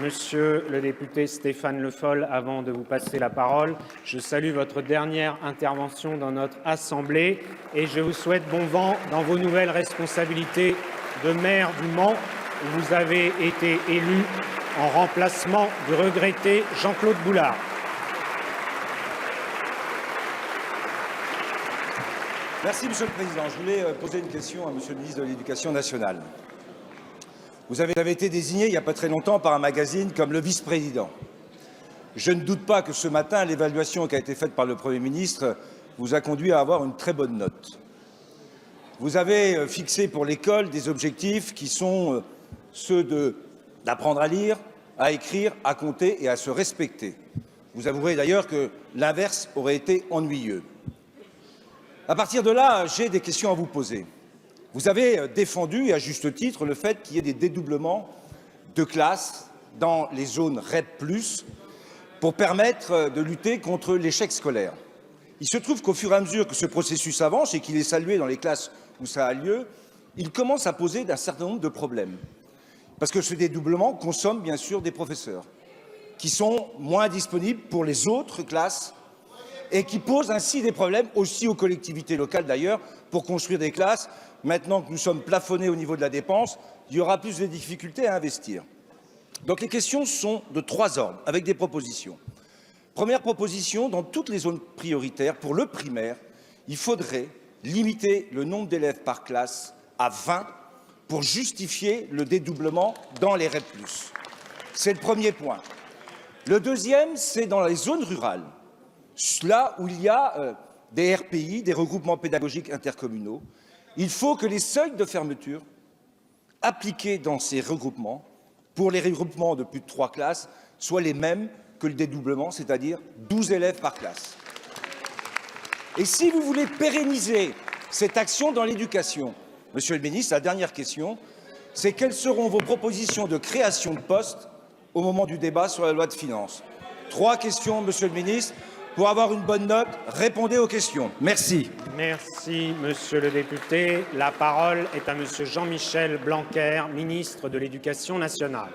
Monsieur le député Stéphane Le Foll, avant de vous passer la parole, je salue votre dernière intervention dans notre Assemblée et je vous souhaite bon vent dans vos nouvelles responsabilités de maire du Mans, où vous avez été élu en remplacement du regretté Jean-Claude Boulard. Merci, Monsieur le Président. Je voulais poser une question à Monsieur le ministre de l'Éducation nationale. Vous avez été désigné il n'y a pas très longtemps par un magazine comme le vice-président. Je ne doute pas que ce matin, l'évaluation qui a été faite par le Premier ministre vous a conduit à avoir une très bonne note. Vous avez fixé pour l'école des objectifs qui sont ceux d'apprendre à lire, à écrire, à compter et à se respecter. Vous avouerez d'ailleurs que l'inverse aurait été ennuyeux. À partir de là, j'ai des questions à vous poser. Vous avez défendu, et à juste titre, le fait qu'il y ait des dédoublements de classes dans les zones REP+, pour permettre de lutter contre l'échec scolaire. Il se trouve qu'au fur et à mesure que ce processus avance et qu'il est salué dans les classes où ça a lieu, il commence à poser un certain nombre de problèmes. Parce que ce dédoublement consomme bien sûr des professeurs qui sont moins disponibles pour les autres classes et qui pose ainsi des problèmes aussi aux collectivités locales d'ailleurs pour construire des classes. Maintenant que nous sommes plafonnés au niveau de la dépense, il y aura plus de difficultés à investir. Donc les questions sont de trois ordres, avec des propositions. Première proposition, dans toutes les zones prioritaires, pour le primaire, il faudrait limiter le nombre d'élèves par classe à 20 pour justifier le dédoublement dans les REP+. C'est le premier point. Le deuxième, c'est dans les zones rurales. Là où il y a des RPI, des regroupements pédagogiques intercommunaux, il faut que les seuils de fermeture appliqués dans ces regroupements, pour les regroupements de plus de 3 classes, soient les mêmes que le dédoublement, c'est-à-dire 12 élèves par classe. Et si vous voulez pérenniser cette action dans l'éducation, Monsieur le ministre, la dernière question, c'est quelles seront vos propositions de création de postes au moment du débat sur la loi de finances? 3 questions, Monsieur le ministre. Pour avoir une bonne note, répondez aux questions. Merci. Merci, Monsieur le député. La parole est à Monsieur Jean-Michel Blanquer, ministre de l'Éducation nationale.